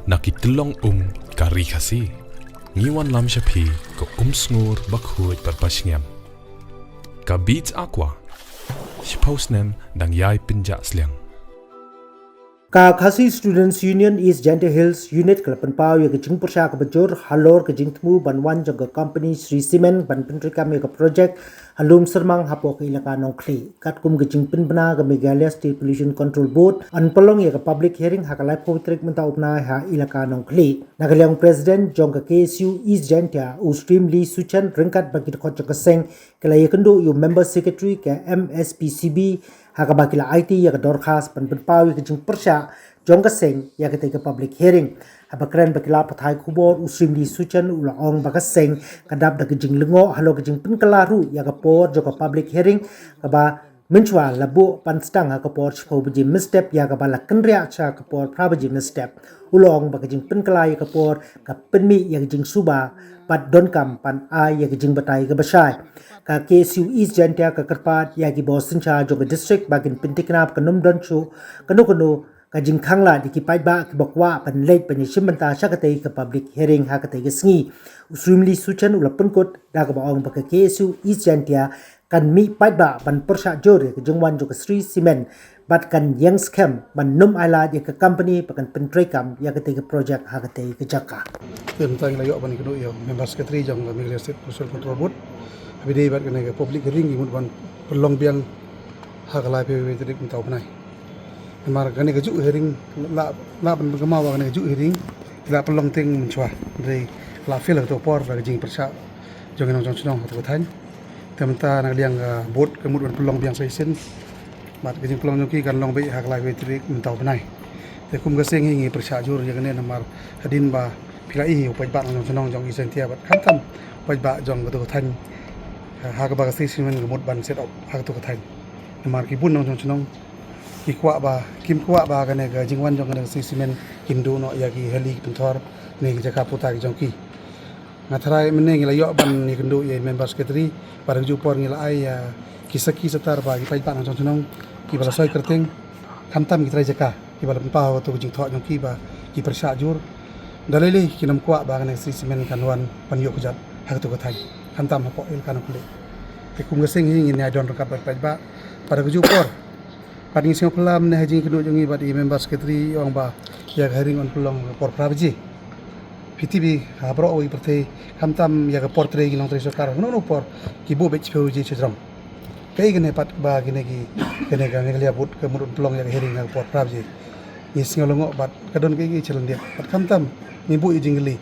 Nakitulong kari kasi. Ngiwan lam siya pi ko sngur bakhuit parpasyngam. Ka beats aqua. Shpausnem dang yai pinja sliang. Ka Khasi Students Union East Gentle Hills Unit Kalapan Pau ya kejing persya ka bajur halor kejing temu banwan jaga company Sri Cement ban pentri kami ka project halum sermang hapo ke ilaka nongkli kat kum kejing penbena ka Meghalaya State Pollution Control Board an pelong ya ka public hearing hakalai potrik menta upna ha ilaka nongkli nagaliang president jong ka KSU East Gentia Ustream Lee Suchan ringkat bagi khot jaga seng kelai kendo yu member secretary ka MSPCB hakabakila IT ya ka dorkhas pan pau ya kejing persya jong ka seng ya ka take public hearing habakran bakila pathai khubor usim di suchan ulaong bakaseng kadap da kejing lengo halo kejing penkalaru ya ka por jo ka public hearing kaba menchwa labu panstang ha ka por chho biji misstep ya ka bala kenria cha ka por prabaji misstep ulong bakajing penkalai ka por ka penmi ya kejing suba pat donkam pan ai ya kejing batai ka basai ka KSU East Gentia ka kerpat ya ki bosin cha jo ka district bagin pintiknap ka num donchu kanu ka jingkhangla dikipai ba ki bakwa pan late pan shimanta shakatei ka public hearing ha ka tege sngi usrimli suchan ulapun kot da ka baong ba ka KSU East Gentia kan mi pai ba ban persha jore ka jingwan jo ka Sri Cement bat kan yang scam ban num ala ya ka company pakan pentrekam ya ka tege project ha ka tege ka jaka tentang layo ban kenu yo member secretary jong la Meghalaya State Pollution Control Board abide bat kana public hearing imut ban pelong biang hakalai pe trik mentau panai mar kana ke ju hearing la ban kemau kana ke ju hearing la pelong ting menchwa re la fil to por la jing persya jong nong chong to than temta nang liang board kemut ban pelong biang saisen bat ke jing pelong nyoki kan long be hakalai pe trik mentau panai te kum ga seng hingi persya jur ya kana namar hadin ba pilai upai ba nong chong jong isentia bat khantam upai ba jong to than hak ba Sri Cement gemut ban set up hak tu katain mar ki bun nong chong ki kwa ba kim kwa ba ka ne ga jingwan jong ka Sri Cement kim do no ya ki heli pentor ne ki jaka puta ki jong ki ngathrai mene ngila yo ban ni kendo ye member secretary par ju por ngila ai ki saki setar ba ki pai ba nong chong ki bala soi kerteng khantam ki trai jaka ki bala pa to jing tho jong ki ba ki persya jur dalele ki nam kwa ba ka ne Sri Cement kanwan pan yo kujat hak tu katain hantam hapo il kana kulit te kum gasing hingi ni adon rakap ba pada kuju por pading sing pelam ne hajing kedu jongi badi member secretary ong ba ya hearing on pelong por prabaji PTB habro oi perte hantam ya por tre ginong tre sokar no por ki bo bech peuji chedrom kai gene pat ba gene ki gene ga ngelia but ke murun pelong ya hearing por prabaji ni singolongo bat kadon kai gi chelen dia pat hantam ni bu jingli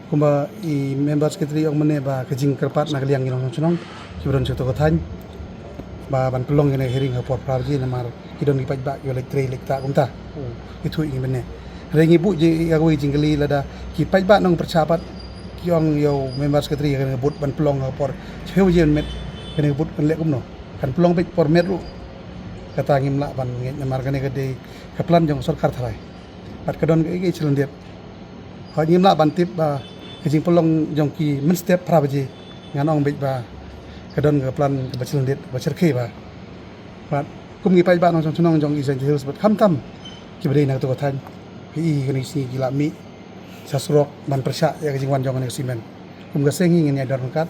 kumba I member secretary ong mene ba kejing kerpat nak liang ginong chonong kibron choto kothan ba ban pelong gene hearing ha por praji namar kidon gi paj ba yo lek tre lek ta kumta itu ing mene rengi bu ji agoi jingli lada ki paj ba nong percapat ki ong yo member secretary gene but ban pelong ha por cheu jen met gene but kan lek kumno kan pelong bet por met ru kata ngim la ban namar gene gede kaplan jong sarkar thalai pat kadon gi chelen dia ha ngim la ban tip ba kejing pelong jong ki men step prabaji nganong bej ba kadon ga plan ba chilun dit ba cherke ba bat kum ngi pai ba nong chong jong isen hills bat khamtam ki bade nak to than pi gani si gila mi sasrok ban persya ya kejing wan jong ne simen kum ga seng ngi adon kat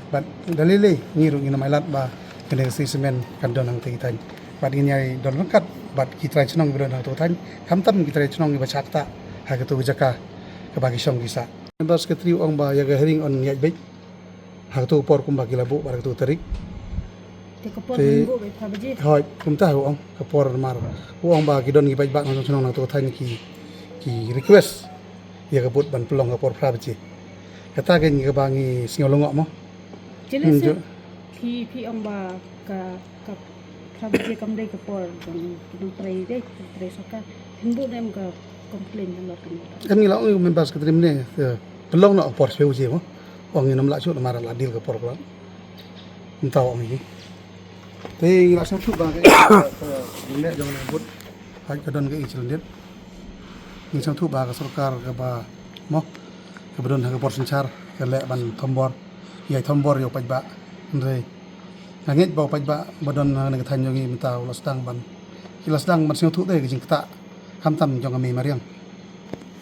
bat dalile ngi ru ngi na mailat ba kene si simen kan don nang ti than bat ngi ai don kat bat ki trai chong ga don to than khamtam ki trai chong ngi ba chakta ha ga to jaka ka bagi song gisa member secretary ong ba ya hearing on nyai bej hak tu por kum bagi labu bar tu tarik te kapor minggu be prabaji hoi kum ta ong kapor mar ong ba ki don gi bej ba nong chong nang tu than ki request ya kabut ban pelong kapor prabaji kata gen gi bangi singolongok mo jelas ki ong ba ka prabaji kam dei kapor dong trai dei trai soka himbu dem ka komplain nang kan ngi law member secretary ne pelong no por seu je mo ong nam la chut mar la dil ka por kan entau ong ni te ngi la sam chut ba ke ne jong ne but hai ka don ke ichil dit ngi sam thu ba ka sarkar ka ba mo ka bodon ha ka por sanchar ka le ban thombor yai thombor yo paj ba re ngit ba paj ba bodon ne ka than yo ngi mentau la stang ban kilas dang man sing thu de ke jing ta khamtam jong ami mariang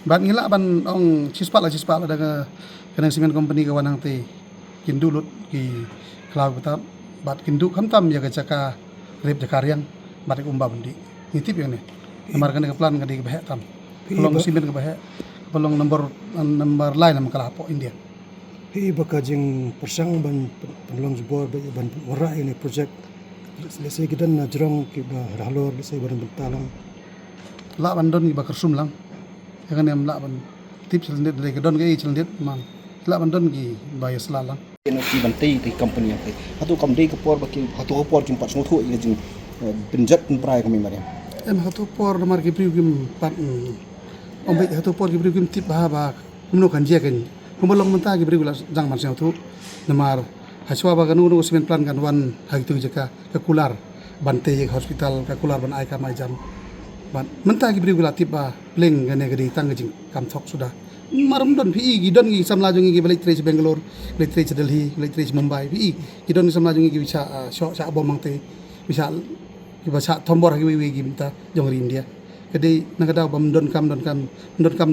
บัดนี้ละบันองชิสปะละdaga kana cement company ka wanang te kindu lut ki klau betap bat kindu khamtam ya ka jaka rep jaka riang bat umba bundi ni tip yang ni namar kana ka plan ka di ka bah tam pelong cement ka bah pelong number line nam kala po India hi baka jing persang ban pelong jbor ban wara ini project lesai kidan na jrong ki ba halor lesai ban talang la ban don ki bakar sum lang ya kan la ban tip selendet dari ka don ka selendet man la ban don ki bayar selalang Ino si bantai ti company yang hatu company ke por baki hatu por jing pat smu thu ina jing penjat prai kami mariam em hatu por namar ki priu kim pat ombe hatu por ki priu kim tip ba kumno kan je kan kumolong menta ki priu la jang man seu thu namar haswa ba kanu no cement plan kan wan hagi tu jaka ka kular bantai hospital ka kular ban ai ka mai jam ban menta ki priu la tip ba leng kan ne tang jing kam thok sudah maram don pi gi don gi samla jongi gi balik tre Bangalore balik tre Delhi balik tre Mumbai pi gi don samla jongi gi bisa sha bomang te bisa gi bisa thombor gi wi gi minta jong ri India kedi nagada bam don kam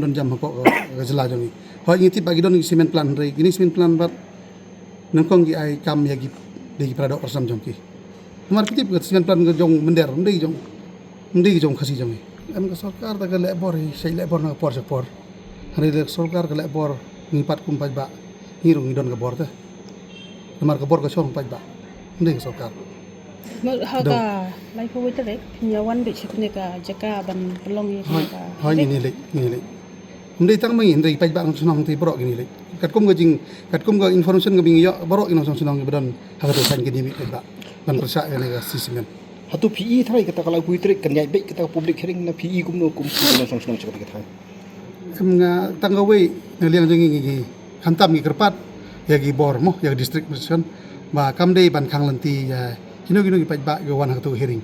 don jam ko ga jala jongi ho ngi ti bagi don gi cement plan re gini cement plan bat nang kong gi ai kam ya gi de gi prado rasam jongki mar ki ti cement plan ga jong mender ndi jong khasi jongi am ka sarkar ta ga le bor sei le bor na por hari le sarkar ka le bor ni pat kum paj ba ni rung don ka bor ta namar ka bor ka chong paj ba ndi ka sarkar ma ha ka lai ko wit rek nyawan be chikne ka jaka ban pelong ni ka ha ni le ndi tang mai ndi paj ba nong ti bro ni le kat kum ga jing kat kum ga information ga bing yo bro ino song ga badon ha ka to san ga ni mi ba ban persa ne ga sisimen hatu PE thai kata kalau kui trik kan yai baik kata public hearing na PE kumno kum song cakap kata nga tanggawe ngaliang jongi gi khantam gi kerpat ya gi bor mo ya district mission ba kamdei ban khang lanti ya kino gi paj ba go wan hatu hearing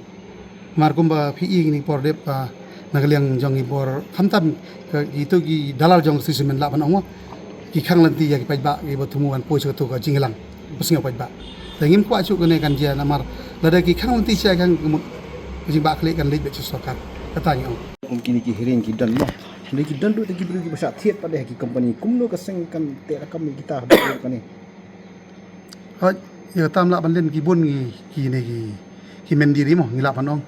markum ba PE ni por dep ngaliang jongi bor khantam gi to gi dalal jong sisimen la ban ong gi khang lanti ya gi paj ba gi botumuan poi chu to ga jinglang pasing paj ba tengim kwa chu kene kan dia namar lada gi khang lanti sia kan jing ba kle kan le be chu sokar katanya mungkin ki hearing ki dan mo Lagi dan tu tegi beri besar thiet pada haki company kumno kaseng kan te kami kita habis kan ni. Ha ya tam la ban len ki bun ki ne ki mendiri mo ngila panong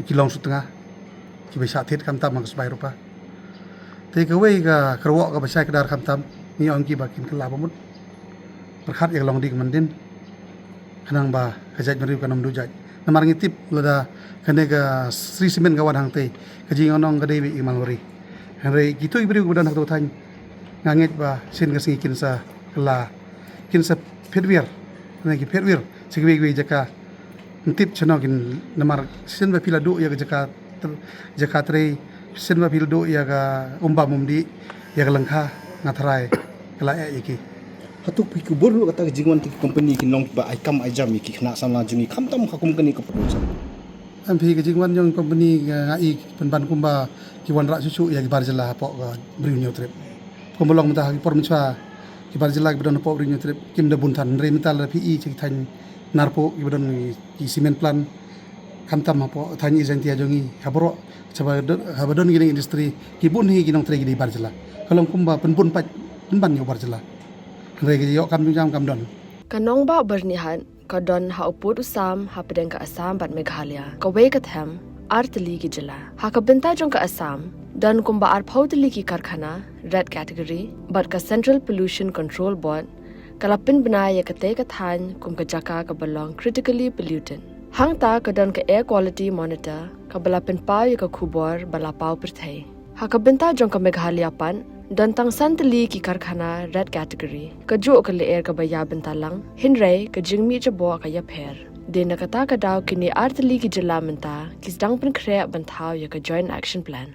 ki long setengah ki besar thiet kam tam mang sebai rupa. Te ke we ga kerwo ga besar kedar kam tam ni ong ki bakin kala pamut. Perkhat yang long dik mandin. Kanang ba kajaj meri kanom du jaj. Namar ngitip lada kene ga Sri Cement ga wan hang te kaji ngonong ga dewi imalori. Hari gitu ibri ku dan hak tuhan nganget ba sin ka singikin sa kala kin sa petwir nagi petwir sigwe jaka ntip chano kin namar sin ba pila do ya jaka tre sin ba pila do ya ga umba mumdi ya ga langkha ngathrai kala iki hatu pi ku bor kata jingwan ti company ki nong ba ai kam ai jam ki khna samla jungi khamtam hakum kani ka production am phi ka jingwan jong company ngai penban kumba ki wan ra susu ya ki barjala po ga brinyo trip komolong mata ki pormcha ki barjala ki badon po brinyo trip kim da buntan re metal PE chi than narpo ki badon ki cement plan khamtam po than agentia jongi habro habadon gi industry ki bun hi ki nong tre gi barjala kolong kumba penbun pat penban yo barjala re gi yo kam jam kam don kanong ba bernihan kadon ha uput usam ha pedeng ka asam bat Meghalaya ka we ka them artli ki jala ha ka benta jong ka asam dan kumba ar phautli ki karkhana red category but ka central pollution control board kalapin banaya ka te ka than kum ka jaka ka belong critically pollutant hang ta ka don ka air quality monitor ka balapin pa ka khubor bala pau prthai ha ka benta jong ka Meghalaya pan dan tang santli ki karkhana red category ka jo ka le air ka baya bentalang hinre ka jingmi chabo ka ya pher de nakata ka daw kini artli ki jala menta kis dang pin khre banthau ya ka joint action plan